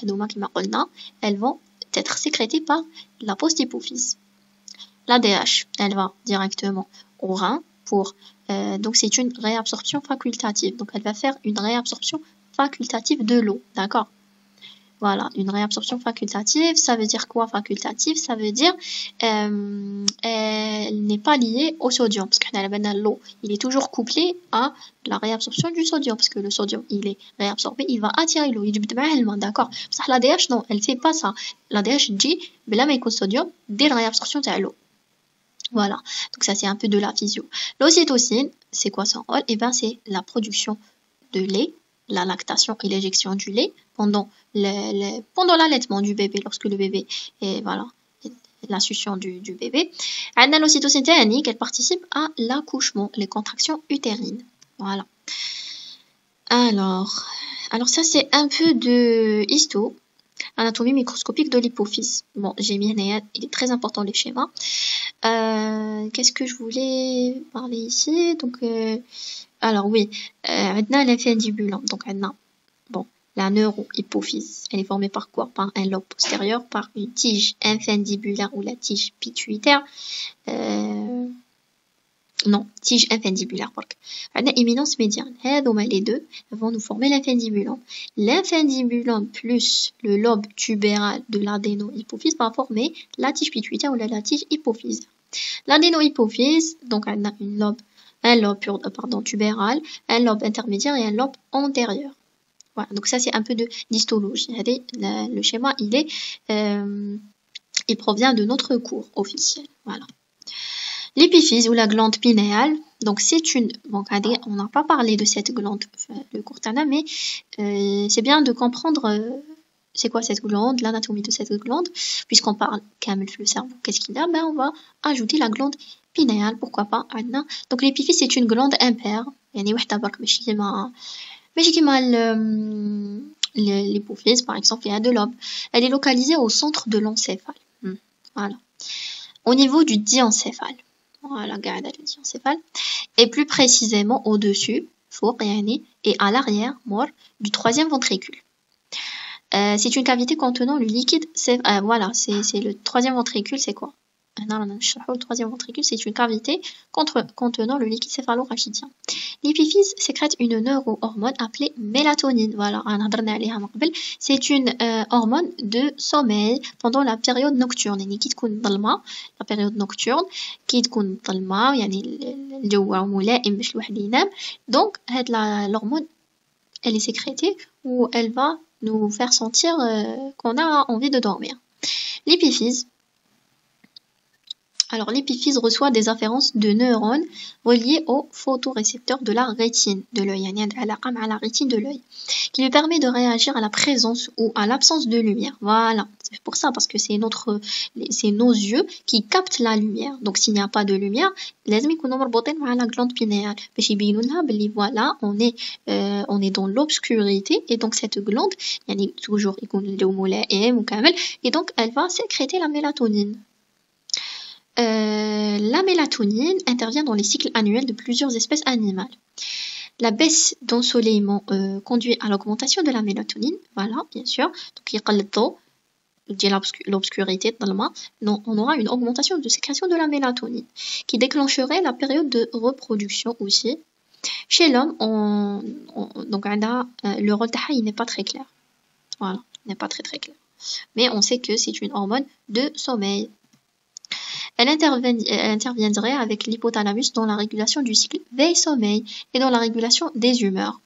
elles vont être sécrétées par la post-hypophyse. L'ADH, elle va directement au rein pour donc c'est une réabsorption facultative. Donc elle va faire une réabsorption facultative de l'eau, d'accord? Voilà, une réabsorption facultative, ça veut dire quoi facultative? Ça veut dire elle n'est pas liée au sodium, parce que l'eau, il est toujours couplé à la réabsorption du sodium, parce que le sodium, il est réabsorbé, il va attirer l'eau, il dit d'accord? Parce que l'ADH, non, elle fait pas ça. L'ADH dit, là, mais le sodium, dès la réabsorption de l'eau. Voilà, donc ça c'est un peu de la physio. L'ocytocine, c'est quoi son rôle? Eh bien c'est la production de lait, la lactation et l'éjection du lait pendant l'allaitement du bébé, lorsque le bébé est, voilà, la succion du bébé. L'ocytocine téanique, elle participe à l'accouchement, les contractions utérines. Voilà. Alors ça c'est un peu de histo. Anatomie microscopique de l'hypophyse. Bon, j'ai mis il est très important les schémas. Qu'est-ce que je voulais parler ici? Donc, alors oui, maintenant l'infundibulum. Donc, bon, la neurohypophyse. Elle est formée par quoi? Par un lobe postérieur, par une tige infundibulaire ou la tige pituitaire. Non, tige infundibulaire. On a éminence médiane. Les deux vont nous former l'infundibulum. L'infundibulum plus le lobe tubéral de l'adéno-hypophyse va former la tige pituitaire ou la tige hypophyse. L'adéno-hypophyse, donc on a un lobe tubéral, un lobe intermédiaire et un lobe antérieur. Voilà, donc ça c'est un peu d'histologie. Le schéma, il provient de notre cours officiel. Voilà. L'épiphyse ou la glande pinéale, donc c'est une, bon, on n'a pas parlé de cette glande, le Courtana, mais c'est bien de comprendre c'est quoi cette glande, l'anatomie de cette glande, puisqu'on parle camel le cerveau, qu'est-ce qu'il a? Ben on va ajouter la glande pinéale, pourquoi pas, Anna. Donc l'épiphyse c'est une glande impaire, يعني وحدة برك ماشي كيما l'hypophyse par exemple, il y a deux lobes. Elle est localisée au centre de l'encéphale. Voilà. Au niveau du diencéphale. Voilà, le diencéphale. Et plus précisément au-dessus, et à l'arrière, du troisième ventricule. C'est une cavité contenant le liquide. Voilà, c'est le troisième ventricule, c'est quoi? Le troisième ventricule, c'est une cavité contenant le liquide céphalorachidien. L'épiphyse sécrète une neurohormone appelée mélatonine. Voilà, c'est une hormone de sommeil pendant la période nocturne. La période nocturne, donc l'hormone, elle est sécrétée ou elle va nous faire sentir qu'on a envie de dormir. L'épiphyse. Alors, l'épiphyse reçoit des afférences de neurones reliés aux photorécepteurs de la rétine de l'œil, à la rétine de l'œil, qui lui permet de réagir à la présence ou à l'absence de lumière. Voilà, C'est pour ça, parce que c'est nos yeux qui captent la lumière. Donc s'il n'y a pas de lumière, لازم يكونوا مربوطين مع la glande pinéale باش يبينوا لها بلي voilà on est dans l'obscurité, et donc cette glande يعني toujours يكون الجو ملائم وكامل, et donc elle va sécréter la mélatonine. La mélatonine intervient dans les cycles annuels de plusieurs espèces animales. La baisse d'ensoleillement conduit à l'augmentation de la mélatonine, voilà, bien sûr. Donc, يقل الضوء, l'obscurité, donc on aura une augmentation de sécrétion de la mélatonine qui déclencherait la période de reproduction aussi. Chez l'homme, donc le rôle taha, il n'est pas très clair. Voilà, il n'est pas très clair. Mais on sait que c'est une hormone de sommeil. Elle interviendrait avec l'hypothalamus dans la régulation du cycle veille-sommeil et dans la régulation des humeurs.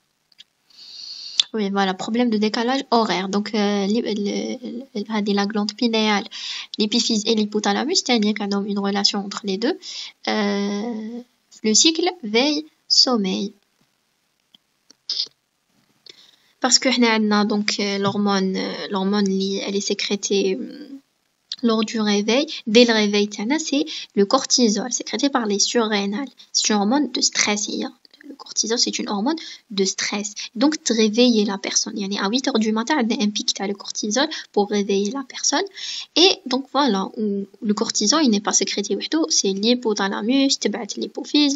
Oui, voilà, problème de décalage horaire. Donc, la glande pinéale, l'épiphyse et l'hypothalamus, c'est-à-dire qu'il y a une relation entre les deux. Le cycle veille-sommeil. Parce que donc l'hormone, elle est sécrétée lors du réveil. Dès le réveil, c'est le cortisol, sécrété par les surrénales. C'est une hormone de stress. Le cortisol, c'est une hormone de stress. Donc, de réveiller la personne. À 8 heures du matin, il y a un pic de le cortisol pour réveiller la personne. Et donc, voilà, le cortisol, il n'est pas sécrété. C'est l'hypothalamus, l'hypophyse,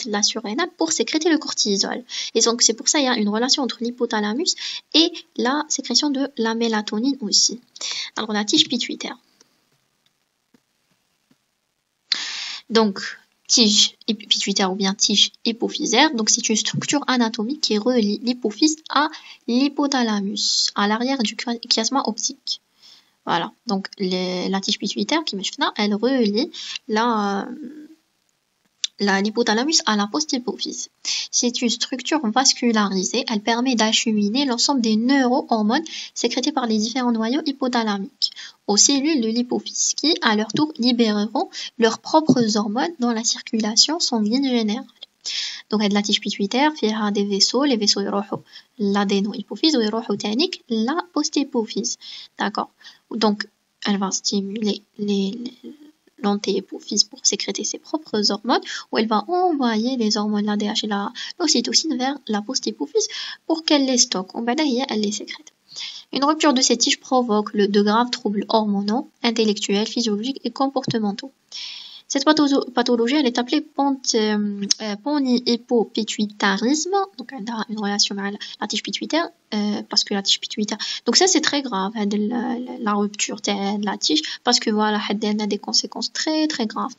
la surrénale pour sécréter le cortisol. Et donc, c'est pour ça qu'il y a une relation entre l'hypothalamus et la sécrétion de la mélatonine aussi. Alors, la tige pituitaire. Donc, tige pituitaire ou bien tige hypophysaire, donc c'est une structure anatomique qui relie l'hypophyse à l'hypothalamus, à l'arrière du chiasma optique. Voilà, donc la tige pituitaire, elle relie l'hypothalamus à la post-hypophyse. C'est une structure vascularisée, elle permet d'acheminer l'ensemble des neurohormones sécrétées par les différents noyaux hypothalamiques aux cellules de l'hypophyse qui, à leur tour, libéreront leurs propres hormones dans la circulation sanguine générale. Donc, la tige pituitaire fait des vaisseaux, les vaisseaux يروحوا l'adéno-hypophyse ou يروحوا تانيك la post-hypophyse. D'accord. Donc, elle va stimuler l'antéhypophyse pour sécréter ses propres hormones, ou elle va envoyer les hormones, l'ADH et l'ocytocine vers la post-hypophyse pour qu'elle les stocke. Elle les sécrète. Une rupture de ces tiges provoque de graves troubles hormonaux, intellectuels, physiologiques et comportementaux. Cette pathologie, elle est appelée ponyhypopituitarisme, donc elle a une relation avec la tige pituitaire, parce que la tige pituitaire, donc ça c'est très grave, la rupture de la tige, parce que voilà, elle a des conséquences très graves,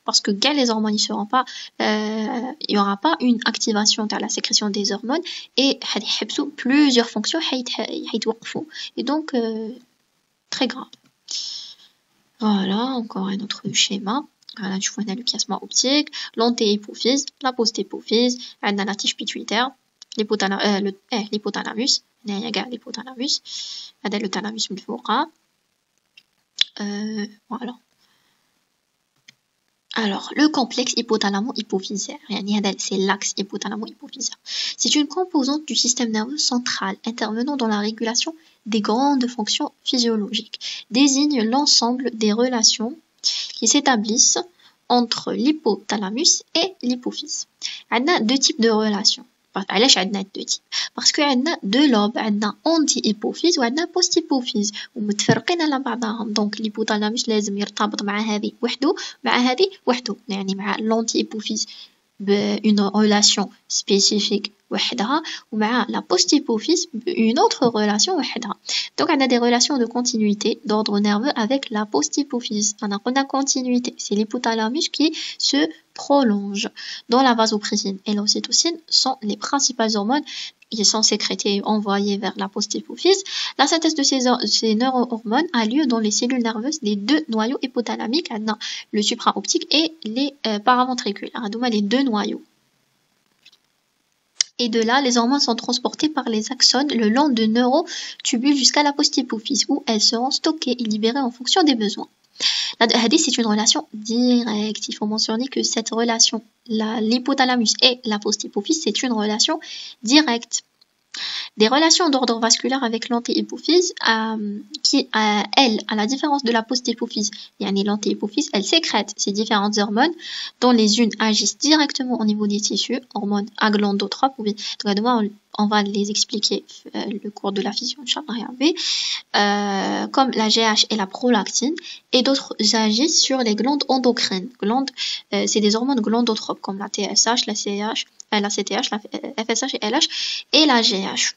parce que les hormones ne seront pas, il y aura pas une activation de la sécrétion des hormones, et plusieurs fonctions, et donc très grave. Voilà, encore un autre schéma. Voilà, tu vois, on a le chiasma optique, l'antéhypophyse, la post-hypophyse, on a la tige pituitaire, l'hypothalamus, l'hypothalamus, on a le thalamus من فوق. Voilà. Alors, le complexe hypothalamo-hypophysaire, c'est l'axe hypothalamo-hypophysaire. C'est une composante du système nerveux central intervenant dans la régulation des grandes fonctions physiologiques. Désigne l'ensemble des relations qui s'établissent entre l'hypothalamus et l'hypophyse. On a deux types de relations. علاش عندنا deux types parce que عندنا deux lobes, عندنا anti-hypophyse وعندنا post-hypophyse ومتفرقين على بعضهم. donc l'hypothalamus لازم يرتبط مع هذه وحده مع هذه وحده, مع l'anti-hypophyse une relation spécifique وحدها ومع la post-hypophyse une autre relation وحدها. Donc on a des relations de continuité d'ordre nerveux avec la post-hypophyse. On a continuité, c'est l'hypothalamus qui se prolonge. Dans la vasopressine et l'ocytocine sont les principales hormones qui sont sécrétées et envoyées vers la post-hypophyse. La synthèse de ces neurohormones a lieu dans les cellules nerveuses des deux noyaux hypothalamiques, le supraoptique et les paraventriculaires, les deux noyaux. Et de là, les hormones sont transportées par les axones le long de neurotubules jusqu'à la post-hypophyse où elles seront stockées et libérées en fonction des besoins. La hadith, c'est une relation directe. Il faut mentionner que cette relation, l'hypothalamus et la post-hypophyse, c'est une relation directe. Des relations d'ordre vasculaire avec l'anti-hypophyse qui, elle, à la différence de la post-hypophyse, l'anti-hypophyse, elle sécrète ces différentes hormones dont les unes agissent directement au niveau des tissus, hormones aglondotropes, on va les expliquer le cours de la fusion, comme la GH et la prolactine, et d'autres agissent sur les glandes endocrines. C'est des hormones glandotropes comme la TSH, la CH, la CTH, la FSH et LH, et la GH.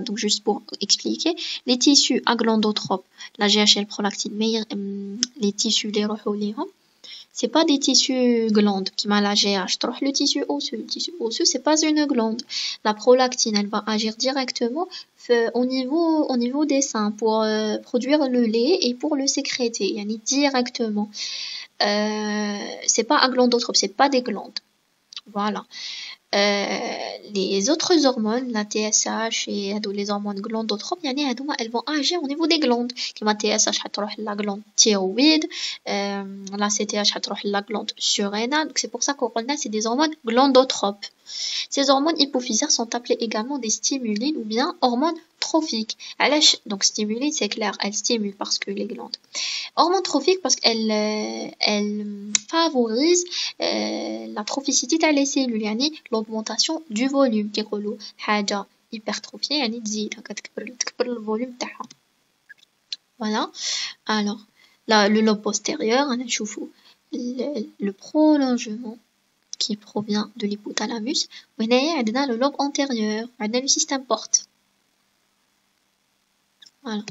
Donc, juste pour expliquer, les tissus aglondotropes, la GH et la prolactine, mais les tissus, les reholihom, c'est pas des tissus glandes qui m'a la GH. Le tissu osseux, c'est pas une glande. La prolactine, elle va agir directement au niveau des seins pour produire le lait et pour le sécréter, directement. C'est pas un glandotrope, c'est pas des glandes. Voilà. Les autres hormones, la TSH et les hormones glandotropes, elles vont agir au niveau des glandes. Comme la TSH, la glande thyroïde, la CTH, la glande surrénale. Donc c'est pour ça qu'on a, c'est des hormones glandotropes. Ces hormones hypophysaires sont appelées également des stimulines ou bien hormones trophiques. Donc stimulines, c'est clair, elles stimulent parce que les glandes. Hormones trophiques parce qu'elles favorisent la trophicité تاع les cellules, l'augmentation du volume كيقولوا حاجة hypertrophiée تزيد هكا تكبر الفوليوم تاعها. Voilà. Alors là, le lobe postérieur, on a le prolongement qui provient de l'hypothalamus. On a le lobe antérieur, on a le système porte. Voilà.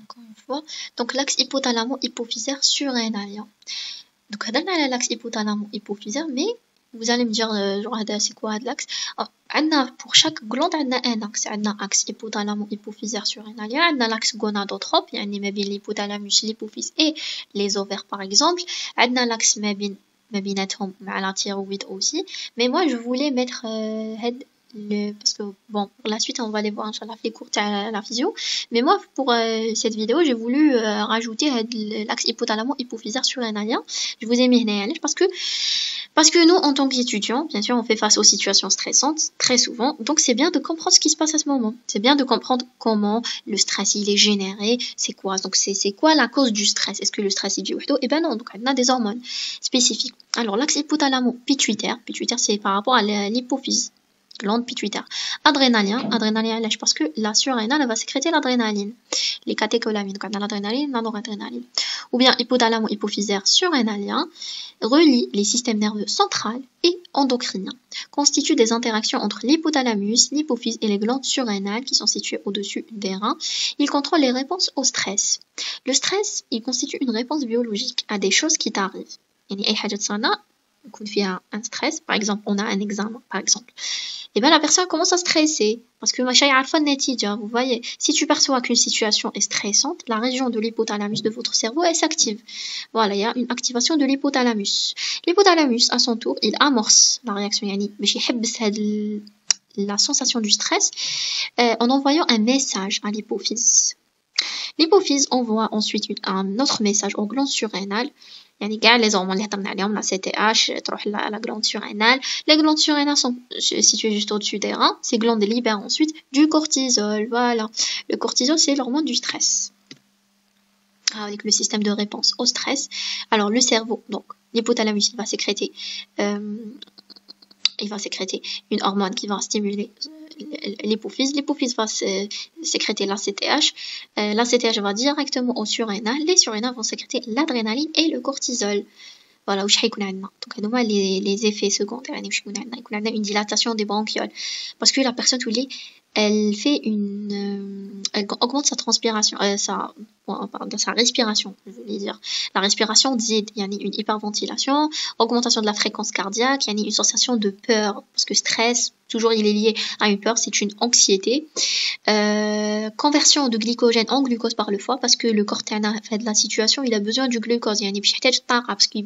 Encore une fois. Donc l'axe hypothalamo-hypophysaire surrénalien. Donc on a l'axe hypothalamo-hypophysaire, mais vous allez me dire c'est quoi l'axe? Pour chaque glande on a un axe. On a axe hypothalamo-hypophysaire surrénalien, on a l'axe gonadotrope, ما بين l'hypothalamus, l'hypophyse et les ovaires par exemple. On a l'axe ما بيناتهم مع la thyroïde aussi. Mais moi je voulais mettre parce que bon, pour la suite on va aller voir inchallah les cours à la physio, mais moi pour cette vidéo j'ai voulu rajouter l'axe hypothalamo-hypophysaire surrénalien. Je vous ai mis parce que nous en tant qu'étudiants, bien sûr on fait face aux situations stressantes très souvent, donc c'est bien de comprendre ce qui se passe à ce moment, c'est bien de comprendre comment le stress il est généré, c'est quoi, donc c'est quoi la cause du stress, est-ce que le stress il vient ou et ben non, donc on a des hormones spécifiques. Alors l'axe hypothalamo-pituitaire, c'est par rapport à l'hypophyse, glande pituitaire. Adrénalien parce que la surrénale va sécréter l'adrénaline, les catécholamines, donc on a l'adrénaline, la noradrénaline. Ou bien hypothalamo-hypophysaire surrénalien relie les systèmes nerveux central et endocrinien, constitue des interactions entre l'hypothalamus, l'hypophyse et les glandes surrénales qui sont situées au-dessus des reins. Il contrôle les réponses au stress. Le stress, il constitue une réponse biologique à des choses qui t'arrivent. Un stress, par exemple, on a un examen, par exemple. Et bien la personne commence à stresser parce que vous voyez, si tu perçois qu'une situation est stressante, la région de l'hypothalamus de votre cerveau elle s'active. Voilà, il y a une activation de l'hypothalamus. L'hypothalamus à son tour il amorce la réaction la sensation du stress en envoyant un message à l'hypophyse. L'hypophyse envoie ensuite un autre message aux glandes surrénales. Les hormones اللي هضرنا عليهم la CTH تروح la glande surrénale. Les glandes surrénales sont situées juste au-dessus des reins. Ces glandes libèrent ensuite du cortisol. Voilà. Le cortisol, c'est l'hormone du stress. Avec le système de réponse au stress. Alors, le cerveau, donc, l'hypothalamus, il va sécréter une hormone qui va stimuler l'hypophyse. L'hypophyse va sécréter la CTH. La CTH va directement aux surrénales. Les surrénales vont sécréter l'adrénaline et le cortisol. Voilà, donc les effets secondaires, une dilatation des bronchioles. Parce que la personne, elle augmente sa transpiration, sa respiration, je voulais dire. La respiration dit, il y a une hyperventilation, augmentation de la fréquence cardiaque, il y a une sensation de peur, parce que stress, toujours il est lié à une peur, c'est une anxiété. Conversion de glycogène en glucose par le foie, parce que le corps fait de la situation, il a besoin du glucose, parce que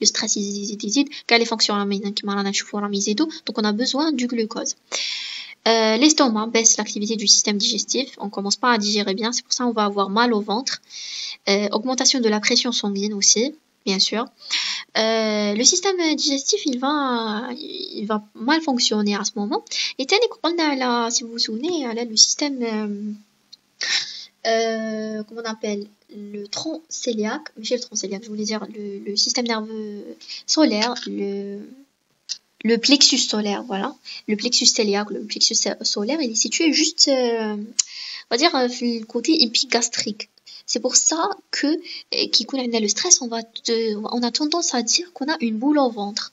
le stress il les fonctions donc on a besoin du glucose. L'estomac baisse l'activité du système digestif, on commence pas à digérer bien, c'est pour ça qu'on va avoir mal au ventre. Augmentation de la pression sanguine aussi, bien sûr. le système digestif, il va mal fonctionner à ce moment. Et si vous vous souvenez, là, le système, comment on appelle, le tronc cœliaque, mais le tronc cœliaque, je voulais dire le système nerveux solaire, le plexus solaire, voilà. Le plexus cœliaque, le plexus solaire, il est situé juste, on va dire, le côté épigastrique. C'est pour ça que, quand on a le stress, on a tendance à dire qu'on a une boule au ventre.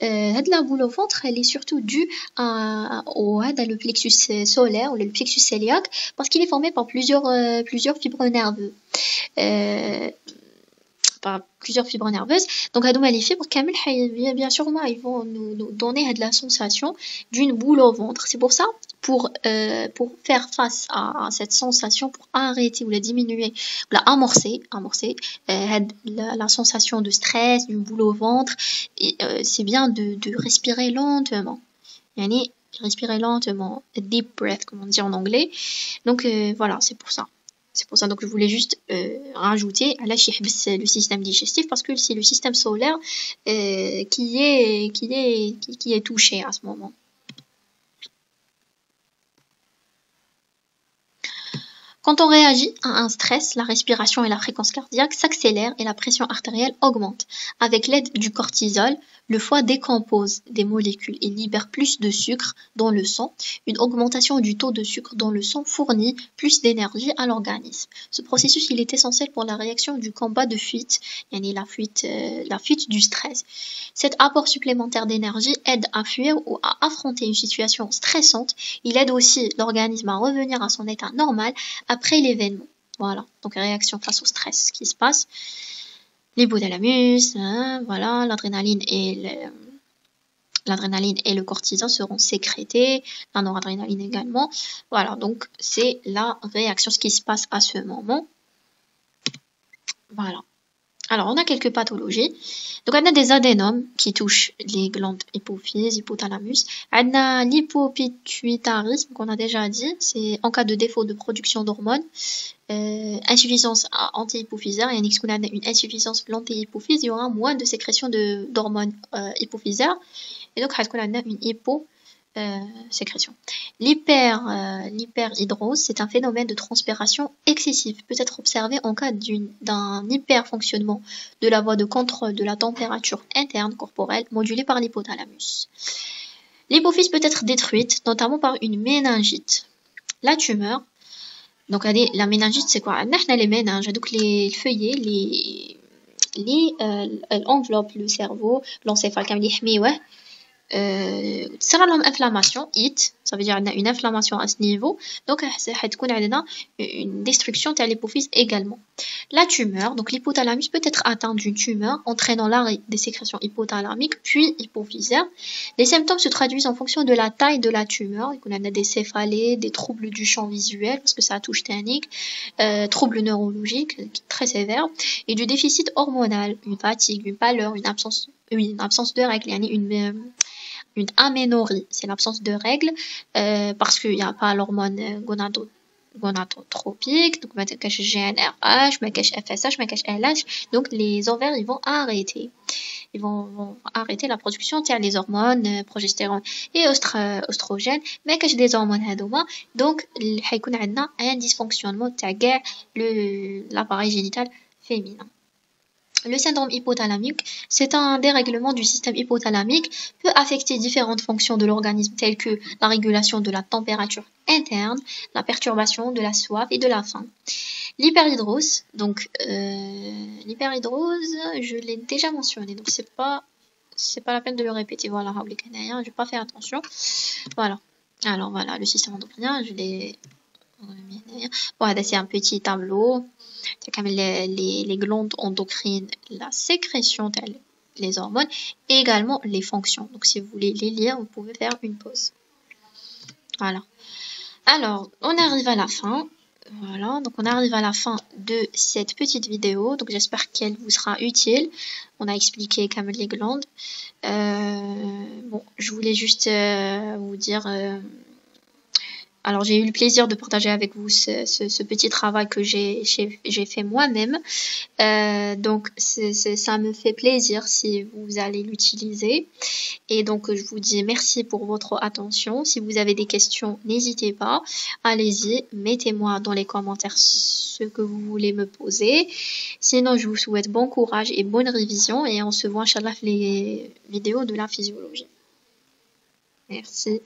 La boule au ventre, elle est surtout due au le plexus solaire ou le plexus cœliaque parce qu'il est formé par plusieurs fibres nerveuses. Par plusieurs fibres nerveuses. Donc, les fibres, bien sûr, ils vont nous donner de la sensation d'une boule au ventre. C'est pour ça, pour faire face à cette sensation, pour arrêter ou la diminuer, ou la amorcer la sensation de stress, d'une boule au ventre, c'est bien de respirer lentement. Respirer lentement, deep breath, comme on dit en anglais. Donc, voilà, c'est pour ça. C'est pour ça donc je voulais juste rajouter à la le système digestif parce que c'est le système solaire qui est touché à ce moment. Quand on réagit à un stress, la respiration et la fréquence cardiaque s'accélèrent et la pression artérielle augmente. Avec l'aide du cortisol, le foie décompose des molécules et libère plus de sucre dans le sang. Une augmentation du taux de sucre dans le sang fournit plus d'énergie à l'organisme. Ce processus il est essentiel pour la réaction du combat de fuite, la fuite du stress. Cet apport supplémentaire d'énergie aide à fuir ou à affronter une situation stressante. Il aide aussi l'organisme à revenir à son état normal après l'événement. Voilà, donc réaction face au stress qui se passe. L'hypothalamus, voilà, l'adrénaline et le cortisol seront sécrétés, la noradrénaline également. Voilà, donc c'est la réaction, ce qui se passe à ce moment. Voilà. Alors, on a quelques pathologies. Donc, on a des adénomes qui touchent les glandes hypophyse, hypothalamus. On a l'hypopituitarisme qu'on a déjà dit. C'est en cas de défaut de production d'hormones. Insuffisance anti-hypophysaire. Il y a une insuffisance de l'anti-hypophyse. Il y aura moins de sécrétion d'hormones hypophysaires. Et donc, on a une sécrétion. L'hyperhidrose, c'est un phénomène de transpiration excessive, peut être observé en cas d'un hyperfonctionnement de la voie de contrôle de la température interne corporelle modulée par l'hypothalamus. L'hypophyse peut être détruite, notamment par une méningite. La tumeur, donc la méningite, c'est quoi? On a les méninges, donc les feuillets, elles enveloppent le cerveau, l'encéphale, comme les ouais. Ça a l'inflammation, ça veut dire qu'on a une inflammation à ce niveau, donc ça va une destruction de l'hypophyse également. La tumeur, donc l'hypothalamus peut être atteint d'une tumeur entraînant l'arrêt des sécrétions hypothalamiques puis hypophysaires. Les symptômes se traduisent en fonction de la taille de la tumeur. On a des céphalées, des troubles du champ visuel parce que ça touche technique, troubles neurologiques très sévères et du déficit hormonal, une fatigue, une pâleur, une absence de règles, une aménorrhée, c'est l'absence de règles parce qu'il n'y a pas l'hormone gonadotropique, donc ma cache GnRH, ma cache FSH, ma cache LH, donc les ovaires ils vont arrêter la production des hormones progestérone et oestrogène, mais cache des hormones هذوما, donc il y a un dysfonctionnement de l'appareil génital féminin. Le syndrome hypothalamique, c'est un dérèglement du système hypothalamique, peut affecter différentes fonctions de l'organisme telles que la régulation de la température interne, la perturbation de la soif et de la faim. L'hyperhidrose, donc l'hyperhidrose, je l'ai déjà mentionné, donc c'est pas la peine de le répéter. Voilà, je vais pas faire attention. Voilà. Alors voilà, le système endocrinien, je l'ai. Voilà, c'est un petit tableau. C'est comme les glandes endocrines, la sécrétion, les hormones, et également les fonctions. Donc, si vous voulez les lire, vous pouvez faire une pause. Voilà. Alors, on arrive à la fin. Voilà, donc on arrive à la fin de cette petite vidéo. Donc, j'espère qu'elle vous sera utile. On a expliqué comme les glandes. Bon, je voulais juste vous dire Alors, j'ai eu le plaisir de partager avec vous ce petit travail que j'ai fait moi-même. Donc, ça me fait plaisir si vous allez l'utiliser. Et donc, je vous dis merci pour votre attention. Si vous avez des questions, n'hésitez pas. Allez-y, mettez-moi dans les commentaires ce que vous voulez me poser. Sinon, je vous souhaite bon courage et bonne révision. Et on se voit, Inch'Allah, les vidéos de la physiologie. Merci.